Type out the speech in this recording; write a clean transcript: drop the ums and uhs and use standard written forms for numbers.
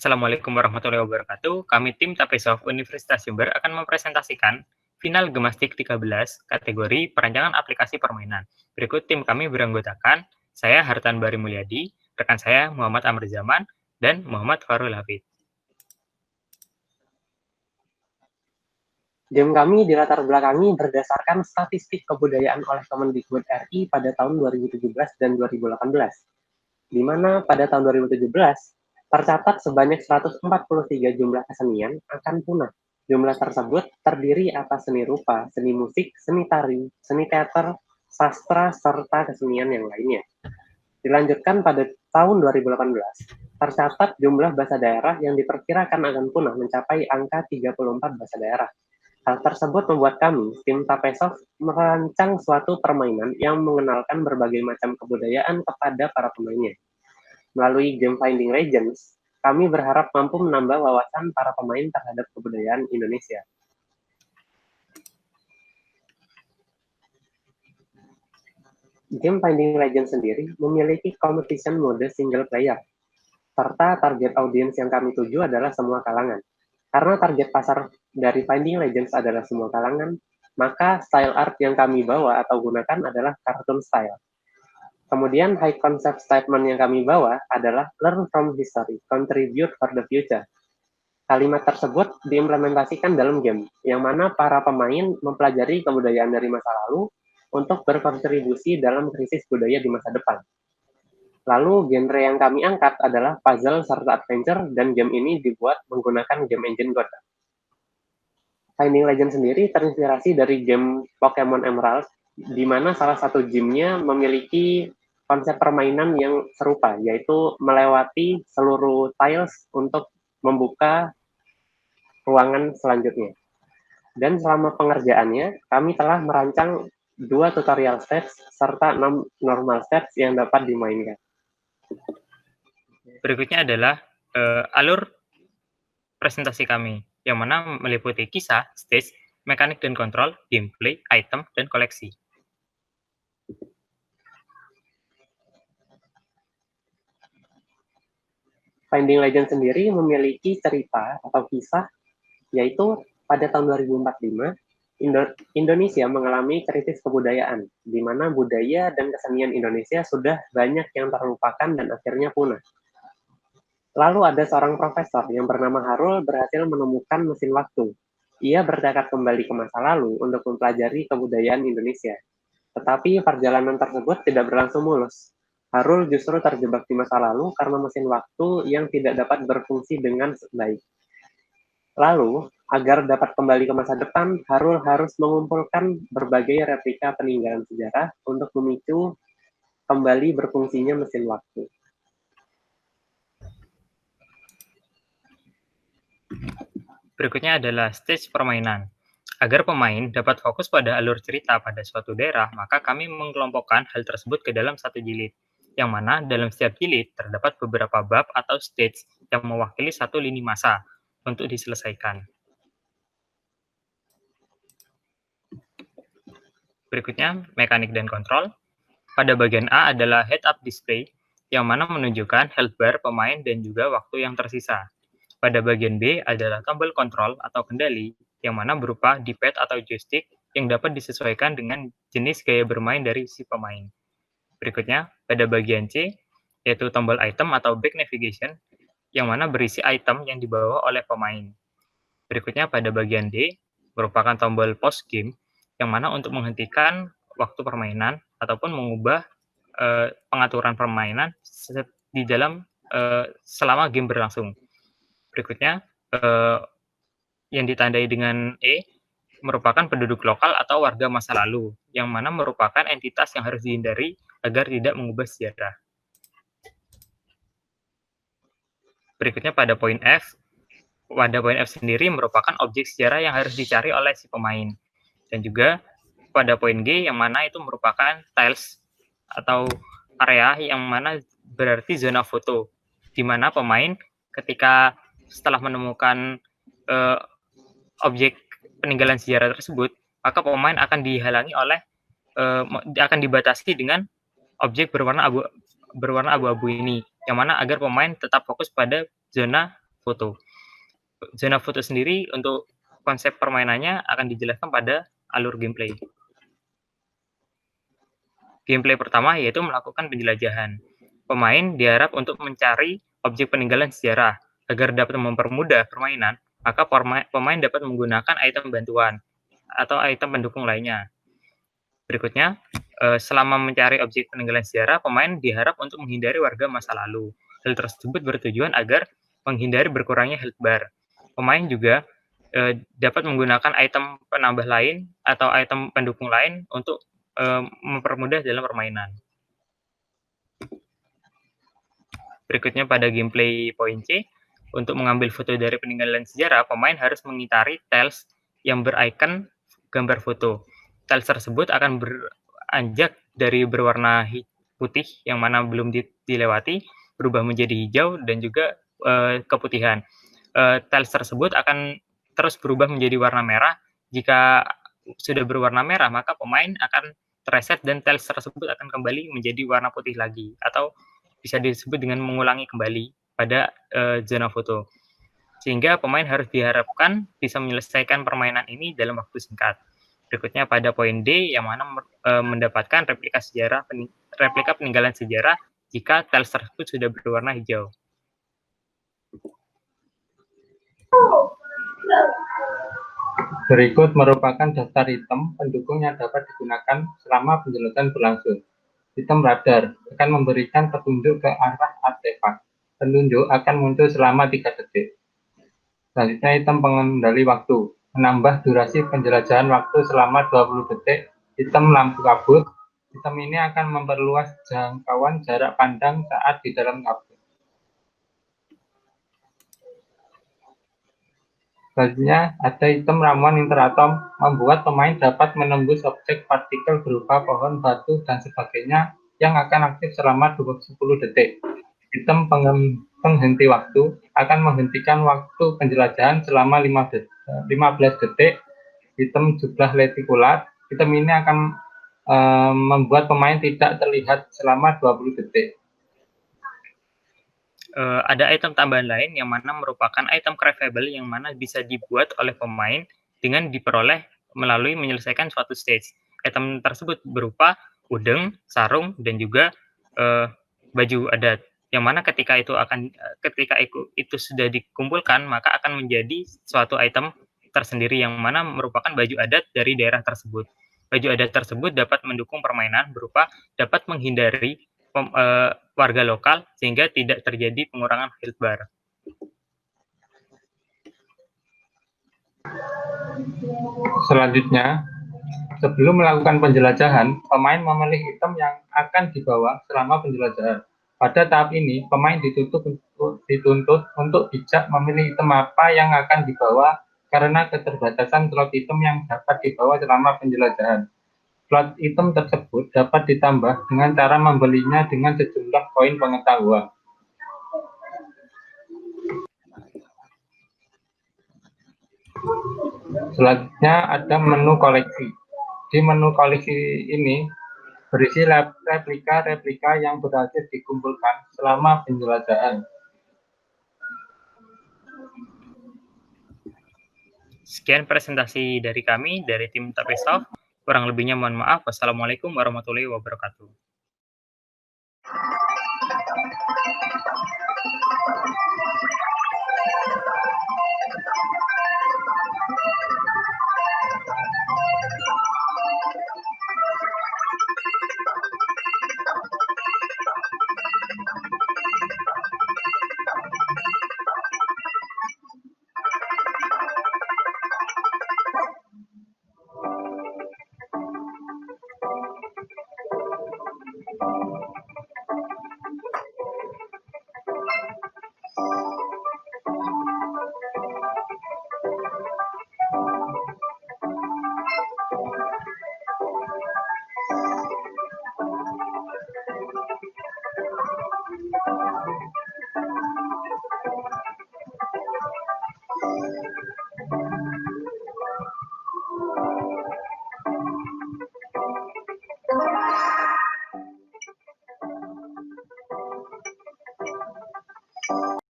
Assalamualaikum warahmatullahi wabarakatuh. Kami tim Tapesoft Universitas Jember akan mempresentasikan final Gemastik 13 kategori perancangan aplikasi permainan. Berikut tim kami beranggotakan, saya Hartan Bari Mulyadi, rekan saya Muhammad Amr Zaman, dan Muhammad Farul Hafid. Game kami dilatar belakangi berdasarkan statistik kebudayaan oleh Kemendikbud RI pada tahun 2017 dan 2018, di mana pada tahun 2017 tercatat sebanyak 143 jumlah kesenian akan punah. Jumlah tersebut terdiri atas seni rupa, seni musik, seni tari, seni teater, sastra, serta kesenian yang lainnya. Dilanjutkan pada tahun 2018, tercatat jumlah bahasa daerah yang diperkirakan akan punah mencapai angka 34 bahasa daerah. Hal tersebut membuat kami, tim Tapesoft, merancang suatu permainan yang mengenalkan berbagai macam kebudayaan kepada para pemainnya. Melalui game Finding Legends, kami berharap mampu menambah wawasan para pemain terhadap kebudayaan Indonesia. Game Finding Legends sendiri memiliki competition mode single player, serta target audiens yang kami tuju adalah semua kalangan. Karena target pasar dari Finding Legends adalah semua kalangan, maka style art yang kami bawa atau gunakan adalah cartoon style. Kemudian high concept statement yang kami bawa adalah learn from history, contribute for the future. Kalimat tersebut diimplementasikan dalam game, yang mana para pemain mempelajari kebudayaan dari masa lalu untuk berkontribusi dalam krisis budaya di masa depan. Lalu genre yang kami angkat adalah puzzle serta adventure, dan game ini dibuat menggunakan game engine Godot. Finding Legends sendiri terinspirasi dari game Pokemon Emerald, di mana salah satu gymnya memiliki konsep permainan yang serupa, yaitu melewati seluruh tiles untuk membuka ruangan selanjutnya. Dan selama pengerjaannya, kami telah merancang 2 tutorial steps serta 6 normal steps yang dapat dimainkan. Berikutnya adalah alur presentasi kami, yang mana meliputi kisah, stage, mekanik dan kontrol, gameplay, item, dan koleksi. Finding Legends sendiri memiliki cerita atau kisah, yaitu pada tahun 2045, Indonesia mengalami krisis kebudayaan, di mana budaya dan kesenian Indonesia sudah banyak yang terlupakan dan akhirnya punah. Lalu ada seorang profesor yang bernama Harul berhasil menemukan mesin waktu. Ia bertekad kembali ke masa lalu untuk mempelajari kebudayaan Indonesia. Tetapi perjalanan tersebut tidak berlangsung mulus. Harul justru terjebak di masa lalu karena mesin waktu yang tidak dapat berfungsi dengan baik. Lalu, agar dapat kembali ke masa depan, Harul harus mengumpulkan berbagai replika peninggalan sejarah untuk memicu kembali berfungsinya mesin waktu. Berikutnya adalah stage permainan. Agar pemain dapat fokus pada alur cerita pada suatu daerah, maka kami mengelompokkan hal tersebut ke dalam satu jilid, yang mana dalam setiap jilid terdapat beberapa bab atau stage yang mewakili satu lini masa untuk diselesaikan. Berikutnya, mekanik dan kontrol. Pada bagian A adalah head-up display, yang mana menunjukkan health bar pemain dan juga waktu yang tersisa. Pada bagian B adalah tombol kontrol atau kendali, yang mana berupa D-pad atau joystick yang dapat disesuaikan dengan jenis gaya bermain dari si pemain. Berikutnya, pada bagian C, yaitu tombol item atau back navigation, yang mana berisi item yang dibawa oleh pemain. Berikutnya, pada bagian D, merupakan tombol pause game, yang mana untuk menghentikan waktu permainan ataupun mengubah pengaturan permainan di dalam selama game berlangsung. Berikutnya, yang ditandai dengan E, merupakan penduduk lokal atau warga masa lalu, yang mana merupakan entitas yang harus dihindari agar tidak mengubah sejarah. Berikutnya pada poin F, sendiri merupakan objek sejarah yang harus dicari oleh si pemain. Dan juga pada poin G, yang mana itu merupakan tiles atau area yang mana berarti zona foto, di mana pemain ketika setelah menemukan objek peninggalan sejarah tersebut, maka pemain akan dihalangi oleh akan dibatasi dengan objek berwarna abu-abu ini, yang mana agar pemain tetap fokus pada zona foto. Zona foto sendiri untuk konsep permainannya akan dijelaskan pada alur gameplay. Gameplay pertama yaitu melakukan penjelajahan. Pemain diharap untuk mencari objek peninggalan sejarah. Agar dapat mempermudah permainan, maka pemain dapat menggunakan item bantuan atau item pendukung lainnya. Berikutnya, selama mencari objek peninggalan sejarah, pemain diharap untuk menghindari warga masa lalu. Hal tersebut bertujuan agar menghindari berkurangnya health bar. Pemain juga dapat menggunakan item penambah lain atau item pendukung lain untuk mempermudah dalam permainan. Berikutnya pada gameplay poin C, untuk mengambil foto dari peninggalan sejarah, pemain harus mengitari tiles yang berikon gambar foto. Tiles tersebut akan beranjak dari berwarna putih yang mana belum dilewati, berubah menjadi hijau dan juga keputihan. Tiles tersebut akan terus berubah menjadi warna merah. Jika sudah berwarna merah, maka pemain akan tereset dan tiles tersebut akan kembali menjadi warna putih lagi, atau bisa disebut dengan mengulangi kembali pada zona foto. Sehingga pemain harus diharapkan bisa menyelesaikan permainan ini dalam waktu singkat. Berikutnya pada poin D, yang mana mendapatkan replika peninggalan sejarah jika tiles tersebut sudah berwarna hijau. Berikut merupakan daftar item pendukung yang dapat digunakan selama penjelasan berlangsung. Item radar akan memberikan petunjuk ke arah artefak. Petunjuk akan muncul selama 3 detik. Selanjutnya item pengendali waktu, menambah durasi penjelajahan waktu selama 20 detik. Item lampu kabut, item ini akan memperluas jangkauan jarak pandang saat di dalam kabut. Selanjutnya ada item ramuan interatom, membuat pemain dapat menembus objek partikel berupa pohon, batu, dan sebagainya yang akan aktif selama 10 detik. Item penghenti waktu akan menghentikan waktu penjelajahan selama 15 detik. Item jublah letikular, item ini akan membuat pemain tidak terlihat selama 20 detik. Ada item tambahan lain yang mana merupakan item craftable yang mana bisa dibuat oleh pemain dengan diperoleh melalui menyelesaikan suatu stage. Item tersebut berupa udeng, sarung, dan juga baju adat. Yang mana ketika itu sudah dikumpulkan, maka akan menjadi suatu item tersendiri yang mana merupakan baju adat dari daerah tersebut. Baju adat tersebut dapat mendukung permainan berupa dapat menghindari warga lokal sehingga tidak terjadi pengurangan health bar. Selanjutnya, sebelum melakukan penjelajahan, pemain memilih item yang akan dibawa selama penjelajahan. Pada tahap ini, pemain dituntut untuk bijak memilih item apa yang akan dibawa karena keterbatasan slot item yang dapat dibawa selama penjelajahan. Slot item tersebut dapat ditambah dengan cara membelinya dengan sejumlah poin pengetahuan. Selanjutnya ada menu koleksi. Di menu koleksi ini berisi replika yang berhasil dikumpulkan selama penjelajahan. Sekian presentasi dari kami, dari tim Tapesoft. Kurang lebihnya mohon maaf. Wassalamualaikum warahmatullahi wabarakatuh.